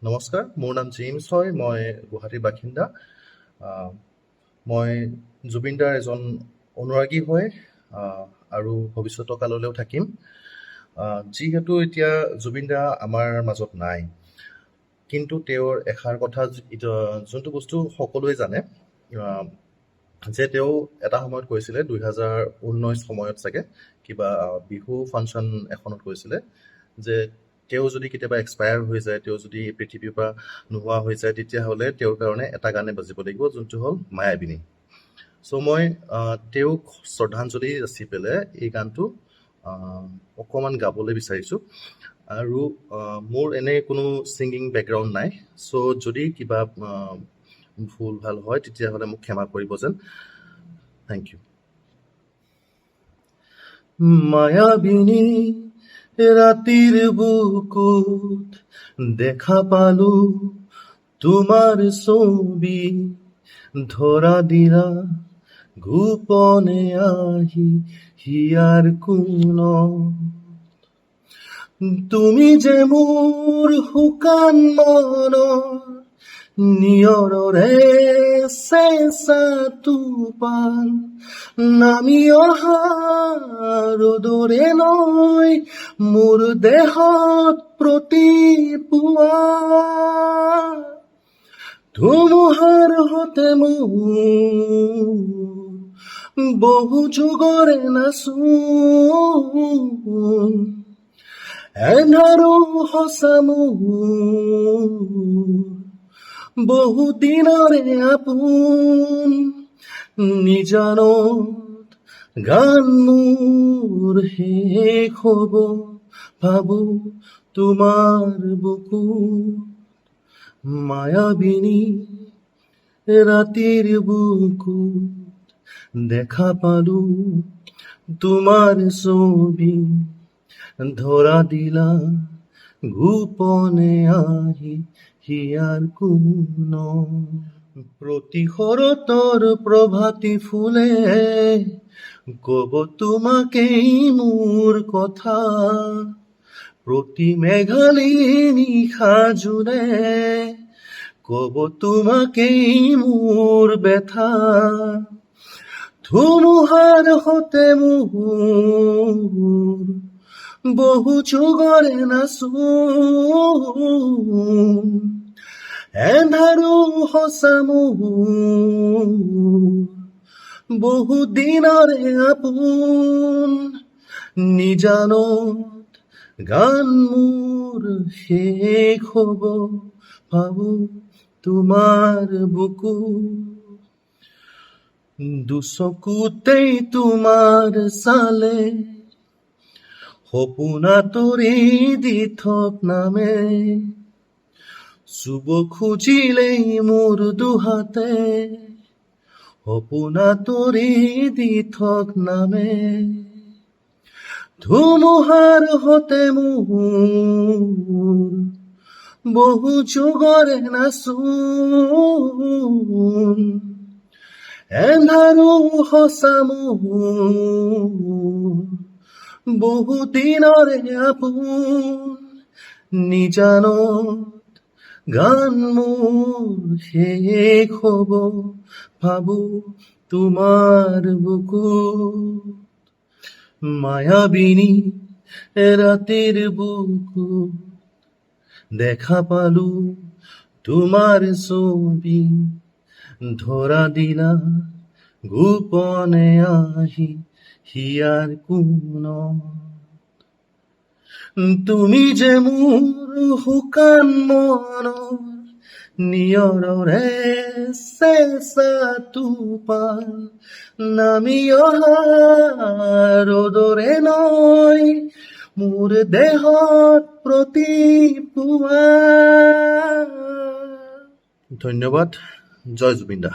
নমস্কাৰ, মোৰ নাম জেমছ হয়। মই গুৱাহাটীৰ বাসিন্দা। মই জুবিন দাৰ এজন অনুৰাগী হয় আৰু ভৱিষ্যত কাললৈও থাকিম। যিহেতু এতিয়া জুবিন দা আমাৰ মাজত নাই, কিন্তু তেওঁৰ এষাৰ কথা যোনটো বস্তু সকলোৱে জানে, যে তেওঁ এটা সময়ত কৈছিলে 2019 সময়ত চাগে কিবা বিহু ফাংচন এখনত কৈছিলে যে তেওঁ যদি কেতিয়াবা এক্সপায়াৰ হৈ যায়, তেওঁ যদি পৃথিৱীৰ পৰা নোহোৱা হৈ যায়, তেতিয়াহ'লে তেওঁৰ কাৰণে এটা গানে বাজিব লাগিব, যোনটো হ'ল মায়াবিনী। চ' মই তেওঁক শ্ৰদ্ধাঞ্জলি যাচি পেলাই এই গানটো অকণমান গাবলৈ বিচাৰিছোঁ। আৰু মোৰ এনে কোনো ছিংগিং বেকগ্ৰাউণ্ড নাই, চ' যদি কিবা ভুল ভাল হয় তেতিয়াহ'লে মোক ক্ষমা কৰিব যেন। Thank U. মায়াবিনী ৰাতিৰ বুকুত দেখা পালো তোমাৰ ছবি, ধৰা দিলা গোপনে আহি হিয়াৰ কোণত। তুমি যে মোৰ শুকান মনৰ নিয়ৰৰে চেঁচা টোপাল, নামি অহা ৰ'দৰে লৈ মোৰ দেহত প্ৰতিপুৱা। ধুমুহাৰ সতে মোৰ বহু যুগৰে নাচোন, এন্ধাৰো সঁচা মোৰ বহু দিনৰে আপোন। নিজানত গান মোৰ শেষ হ'ব, ভাবো তোমাৰ বুকুত। মায়াবিনী ৰাতিৰ বুকুত দেখা পালো তোমাৰ ছবি, ধৰা দিলা গোপনে আহি হিয়াৰ কোণত। প্ৰতি শৰতৰ প্ৰভাতী ফুলে ক'ব তোমাকেই মোৰ কথা, প্ৰতি মেঘালী নিশা জোনে ক'ব তোমাকেই মোৰ ব্যথা। ধুমুহাৰ সতে মোৰ বহু যুগৰে নাচোন, এন্ধাৰো সঁচা মোৰ বহু দিনৰে আপোন। নিজানত গান মোৰ শেষ হ'ব, ভাবো তোমাৰ বুকুত। দুচকুতেই তোমাৰ চালে সপোনা তৰি দি থক নামে, চুব খুজিলেই মোৰ দুহাতে সপোনা তৰি দি থক নামে। ধুমুহাৰ সতে মোৰ বহু যুগৰে নাচোন, এন্ধাৰো সঁচা মোৰ বহু দিনৰে আপোন। নিজানত গান মোৰ শেষ হ'ব, ভাবো তোমাৰ বুকুত। মায়াবিনী ৰাতিৰ বুকুত দেখা পালো তোমাৰ ছবি, ধৰা দিলা গোপনে আহি হিয়াৰ কোণত। তুমি যে মোৰ শুকান মনৰ নিয়ৰৰে চেঁচা টোপাল, নামি অহা ৰ'দৰে লৈ মোৰ দেহত প্ৰতিপুৱা। ধন্যবাদ। জয় জুবিন দা।